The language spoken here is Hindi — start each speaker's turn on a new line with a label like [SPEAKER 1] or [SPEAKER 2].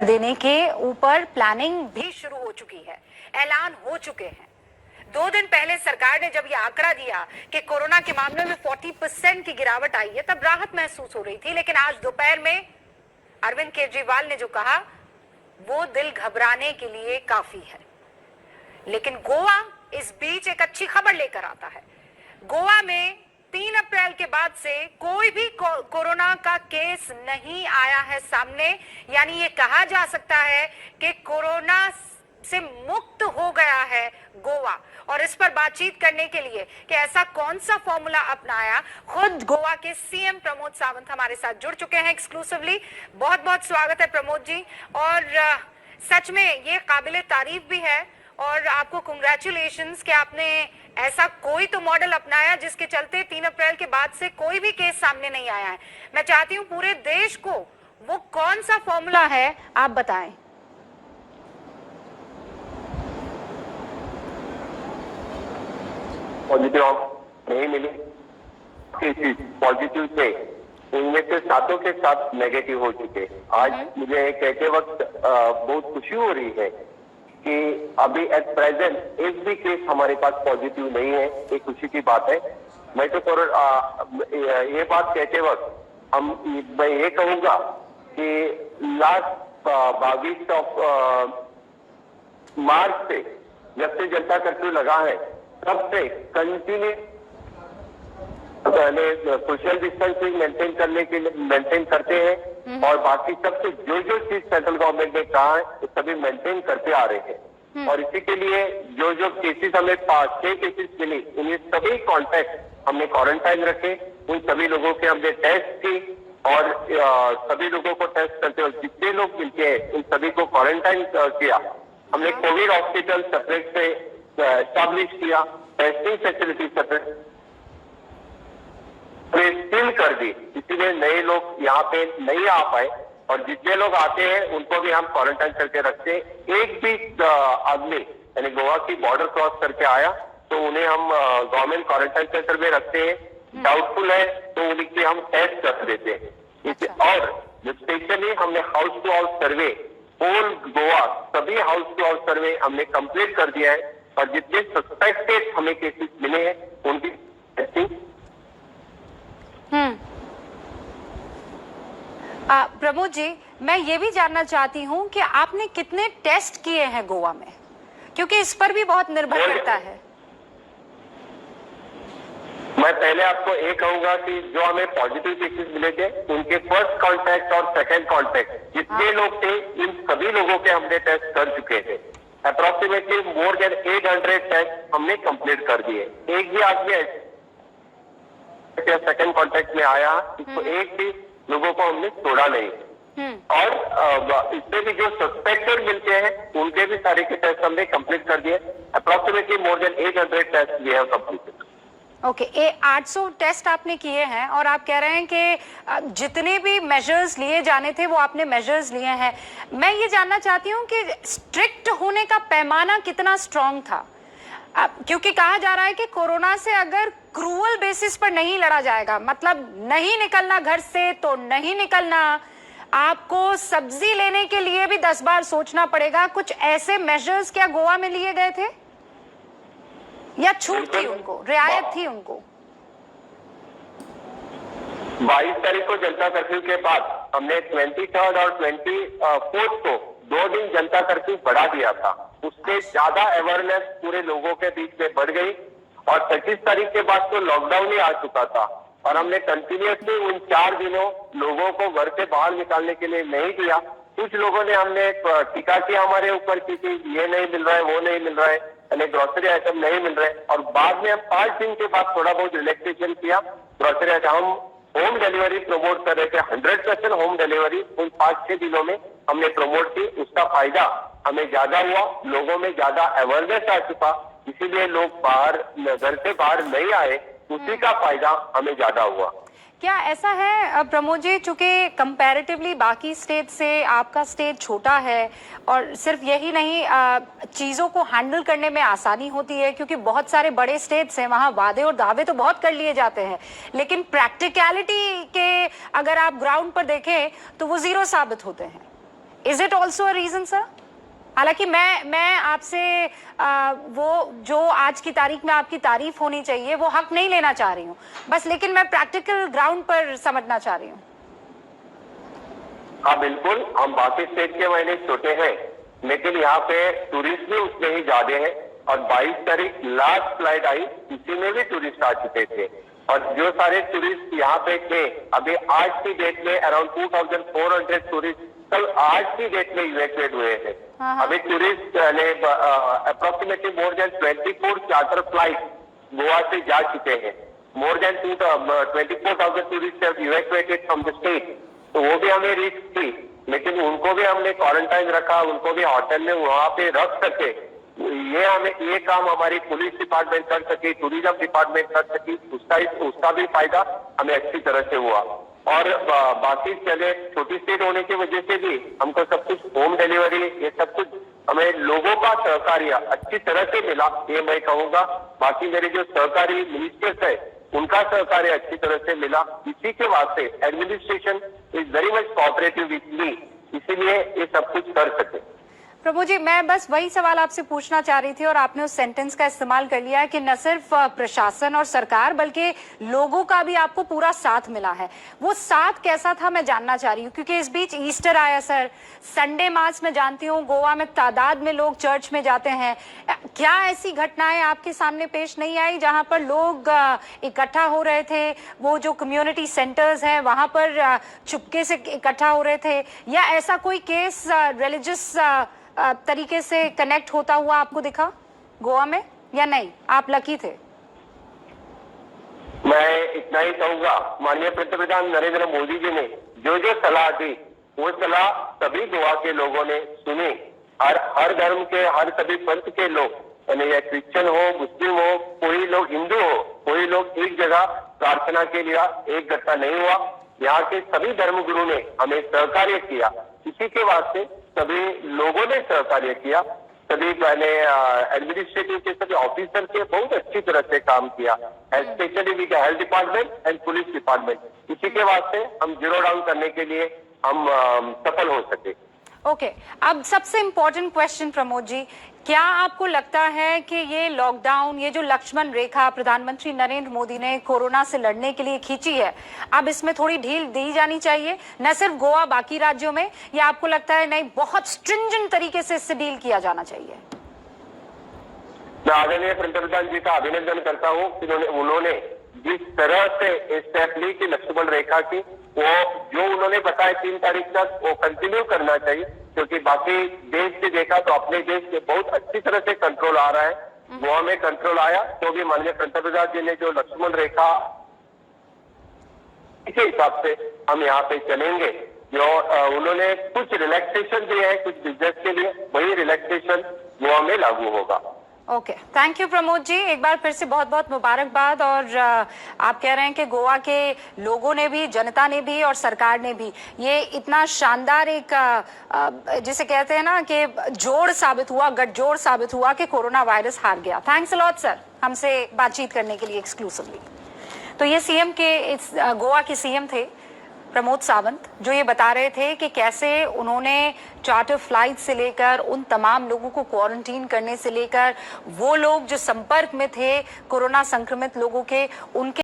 [SPEAKER 1] देने के ऊपर प्लानिंग भी शुरू हो चुकी है, ऐलान हो चुके हैं। 2 दिन पहले सरकार ने जब ये आंकड़ा दिया कि कोरोना के मामले में 40% की गिरावट आई है, तब राहत महसूस हो रही थी। लेकिन आज दोपहर में अरविंद केजरीवाल ने जो कहा वो दिल घबराने के लिए काफी है। लेकिन गोवा इस बीच एक अच्छी खबर लेकर आता है। गोवा में 3 अप्रैल के बाद से कोई भी कोरोना का केस नहीं आया है सामने, यानी ये कहा जा सकता है कि कोरोना से मुक्त हो गया है गोवा। और इस पर बातचीत करने के लिए कि ऐसा कौन सा फॉर्मूला अपनाया, खुद गोवा के सीएम प्रमोद सावंत हमारे साथ जुड़ चुके हैं एक्सक्लूसिवली। बहुत बहुत स्वागत है प्रमोद जी। और सच में ये काबिले तारीफ भी है और आपको कंग्रेचुलेशंस कि आपने ऐसा कोई तो मॉडल अपनाया जिसके चलते 3 अप्रैल के बाद से कोई भी केस सामने नहीं आया है। मैं चाहती हूँ पूरे देश को वो कौन सा फॉर्मूला है आप बताएं।
[SPEAKER 2] पॉजिटिव नहीं मिली, पॉजिटिव थे उनमें से 7 के 7 नेगेटिव हो चुके। आज मुझे कहते वक्त बहुत खुशी हो रही है कि अभी एट प्रेजेंट एक भी केस हमारे पास पॉजिटिव नहीं है। ये खुशी की बात है। मैं तो ये बात कहते वक्त मैं ये कहूंगा कि लास्ट 22 मार्च से जब से जनता कर्फ्यू लगा है तब से कंटिन्यू पहले सोशल डिस्टेंसिंग मेंटेन करते हैं और बाकी सबसे जो चीज सेंट्रल गवर्नमेंट ने कहा है वो सभी मेंटेन करते आ रहे हैं। और इसी के लिए जो केसेस हमें 6 केसेस मिली, उन्हें सभी कॉन्टैक्ट हमने क्वारंटाइन रखे। उन सभी लोगों के हमने टेस्ट की और सभी लोगों को टेस्ट करते हुए जितने लोग मिलते हैं उन सभी को क्वारंटाइन किया। हमने कोविड हॉस्पिटल सेपरेट से एस्टैब्लिश किया, टेस्टिंग फैसिलिटी सेपरेट स्टिल कर दी, इसीलिए नए लोग यहाँ पे नहीं आ पाए। और जितने लोग आते हैं उनको भी हम क्वारंटाइन करके रखते हैं। एक भी आदमी यानी गोवा की बॉर्डर क्रॉस करके आया तो उन्हें हम गवर्नमेंट क्वारंटाइन सेंटर में रखते हैं। डाउटफुल है तो उनकी हम टेस्ट कर देते हैं। और स्पेशली हमने house to house survey, whole Goa सभी हाउस टू हाउस सर्वे हमने कंप्लीट कर दिया है। और जितने सस्पेक्टेड हमें केसेस मिले हैं उनकी टेस्टिंग।
[SPEAKER 1] प्रमोद जी, मैं ये भी जानना चाहती हूँ कि आपने कितने टेस्ट किए हैं गोवा में, क्योंकि इस पर भी बहुत निर्भर करता है।
[SPEAKER 2] मैं पहले आपको ये कहूंगा कि जो हमें पॉजिटिव केसेस मिले थे उनके फर्स्ट कांटेक्ट और सेकंड कांटेक्ट जितने लोग थे इन सभी लोगों के हमने टेस्ट कर चुके थे। अप्रोक्सीमेटली मोर देन 800 टेस्ट हमने कंप्लीट कर दिए। एक भी आदमी सेकंड कांटेक्ट में आया इसको एक भी लोगों को हमने छोड़ा नहीं। और इससे भी जो सस्पेक्टेड मिलते हैं उनके भी सारे के टेस्ट हमने कंप्लीट कर दिए। Approximately more than 800 test we have completed.
[SPEAKER 1] Okay, 800 test आपने किए हैं और आप कह रहे हैं कि जितने भी मेजर्स लिए जाने थे वो आपने मेजर्स लिए हैं। मैं ये जानना चाहती हूँ कि स्ट्रिक्ट होने का पैमाना कितना स्ट्रांग था, क्योंकि कहा जा रहा है कि कोरोना से अगर क्रूअल बेसिस पर नहीं लड़ा जाएगा, मतलब नहीं निकलना घर से तो नहीं निकलना, आपको सब्जी लेने के लिए भी 10 बार सोचना पड़ेगा। कुछ ऐसे मेजर्स क्या गोवा में लिए गए थे या छूट थी उनको, रियायत थी उनको?
[SPEAKER 2] 22 तारीख को जनता कर्फ्यू के बाद हमने 23rd और 24th को 2 दिन जनता कर्फ्यू बढ़ा दिया था। उससे ज्यादा अवेयरनेस पूरे लोगों के बीच में बढ़ गई और 25 तारीख के बाद तो लॉकडाउन ही आ चुका था और हमने कंटिन्यूसली उन 4 दिनों लोगों को घर से बाहर निकालने के लिए नहीं दिया। कुछ लोगों ने हमने टीका किया हमारे ऊपर की ये नहीं मिल रहा है, वो नहीं मिल रहा है, यानी ग्रोसरी आइटम नहीं मिल रहे। और बाद में हम 5 दिन के बाद थोड़ा बहुत रिलैक्सेशन किया। ग्रोसरी आइटम हम होम डिलीवरी प्रमोट कर रहे थे, 100% होम डिलीवरी उन 5-6 दिनों में हमने प्रमोट की। उसका फायदा हमें ज्यादा हुआ, लोगों में ज्यादा अवेयरनेस आ चुका, इसीलिए लोग घर से बाहर नहीं आए, उसी का फायदा हमें ज्यादा हुआ।
[SPEAKER 1] क्या ऐसा है प्रमोद जी, चूंकि कंपैरेटिवली बाकी स्टेट से आपका स्टेट छोटा है और सिर्फ यही नहीं, चीज़ों को हैंडल करने में आसानी होती है, क्योंकि बहुत सारे बड़े स्टेट्स हैं, वहाँ वादे और दावे तो बहुत कर लिए जाते हैं, लेकिन प्रैक्टिकलिटी के अगर आप ग्राउंड पर देखें तो वो जीरो साबित होते हैं। Is it also a reason sir? हालांकि मैं आपसे वो जो आज की तारीख में आपकी तारीफ होनी चाहिए वो हक नहीं लेना चाह रही हूँ बस, लेकिन मैं प्रैक्टिकल ग्राउंड पर समझना चाह रही हूँ।
[SPEAKER 2] हाँ बिल्कुल, हम बाकी स्टेट के महीने छोटे हैं, लेकिन यहाँ पे टूरिस्ट भी उतने ही ज्यादा हैं। और 22 तारीख लास्ट फ्लाइट आई, इसी में भी टूरिस्ट आ चुके थे। और जो सारे टूरिस्ट यहाँ पे थे, अभी आज की डेट में अराउंड 2400 टूरिस्ट कल आज की डेट में इवैक्यूएट हुए हैं। अभी टूरिस्ट ने approximately more then 24 charter flight Goa से जा चुके हैं। More than 24,000 tourist have evacuated from the state. तो वो भी हमें रिस्क थी, लेकिन उनको भी हमने क्वारंटाइन रखा, उनको भी होटल में वहां पे रख सके। ये काम हमारी पुलिस डिपार्टमेंट कर सकी, टूरिज्म डिपार्टमेंट कर सकी, उसका भी फायदा हमें अच्छी तरह से हुआ। और बाकी चले छोटी स्टेट होने की वजह से भी हमको सब कुछ होम डिलीवरी, ये सब कुछ हमें लोगों का सहकार्य अच्छी तरह से मिला, ये मैं कहूंगा। बाकी मेरे जो सहकारी मिनिस्टर्स है उनका सहकार्य अच्छी तरह से मिला। इसी के वास्ते administration is very much cooperative with me, इसीलिए ये सब कुछ कर सके।
[SPEAKER 1] प्रभु जी, मैं बस वही सवाल आपसे पूछना चाह रही थी और आपने उस सेंटेंस का इस्तेमाल कर लिया है कि न सिर्फ प्रशासन और सरकार बल्कि लोगों का भी आपको पूरा साथ मिला है। वो साथ कैसा था मैं जानना चाह रही हूँ, क्योंकि इस बीच ईस्टर आया सर, संडे मास में जानती हूँ गोवा में तादाद में लोग चर्च में जाते हैं। क्या ऐसी घटनाएं आपके सामने पेश नहीं आई जहां पर लोग इकट्ठा हो रहे थे, वो जो कम्युनिटी सेंटर्स हैं वहां पर चुपके से इकट्ठा हो रहे थे, या ऐसा कोई केस रिलीजियस तरीके से कनेक्ट होता हुआ आपको दिखा गोवा में, या नहीं आप लकी थे?
[SPEAKER 2] मैं इतना ही कहूंगा, माननीय पंतप्रधान नरेंद्र मोदी जी ने जो जो सलाह दी वो सलाह सभी गोवा के लोगों ने सुनी। हर धर्म के, हर सभी पंथ के लोग, यानी या क्रिश्चियन हो, मुस्लिम हो, कोई लोग हिंदू हो, कोई लोग एक जगह प्रार्थना के लिए एक इकट्ठा नहीं हुआ। यहाँ के सभी धर्मगुरु ने हमें सहकार्य किया, इसी के वास्ते सभी लोगों ने सहकार्य किया। सभी एडमिनिस्ट्रेटिव के सभी ऑफिसर के बहुत अच्छी तरह से काम किया, specially with health department and police department. इसी के वास्ते हम जीरो डाउन करने के लिए हम सफल हो सके।
[SPEAKER 1] ओके, अब सबसे इम्पोर्टेंट क्वेश्चन प्रमोद जी, क्या आपको लगता है कि ये लॉकडाउन, ये जो लक्ष्मण रेखा प्रधानमंत्री नरेंद्र मोदी ने कोरोना से लड़ने के लिए खींची है, अब इसमें थोड़ी ढील दी जानी चाहिए, न सिर्फ गोवा बाकी राज्यों में, या आपको लगता है नहीं बहुत स्ट्रिंजेंट तरीके से इससे डील किया जाना चाहिए?
[SPEAKER 2] मैं आदरणीय पंतप्रधान जी का अभिनंदन करता हूँ कि उन्होंने जिस तरह से स्टेप ली कि लक्ष्मण रेखा की, वो जो उन्होंने बताया 3 तारीख तक वो कंटिन्यू करना चाहिए, क्योंकि बाकी देश से देखा तो अपने देश में बहुत अच्छी तरह से कंट्रोल आ रहा है। गोवा में कंट्रोल आया तो भी माननीय पंतप्रधान जी ने जो लक्ष्मण रेखा, इसी हिसाब से हम यहाँ पे चलेंगे। जो उन्होंने कुछ रिलैक्सेशन दिए है कुछ बिजनेस के लिए, वही रिलैक्सेशन गोवा में लागू होगा।
[SPEAKER 1] Okay, thank you Pramod ji, एक बार फिर से बहुत बहुत मुबारकबाद। और आप कह रहे हैं कि गोवा के लोगों ने भी, जनता ने भी और सरकार ने भी ये इतना शानदार एक जिसे कहते हैं ना कि जोड़ साबित हुआ, गठजोड़ साबित हुआ कि कोरोना वायरस हार गया। थैंक्स अ लॉट सर हमसे बातचीत करने के लिए एक्सक्लूसिवली। तो ये सीएम के गोवा के सीएम थे प्रमोद सावंत, जो ये बता रहे थे कि कैसे उन्होंने चार्टर फ्लाइट से लेकर उन तमाम लोगों को क्वारंटीन करने से लेकर वो लोग जो संपर्क में थे कोरोना संक्रमित लोगों के, उनके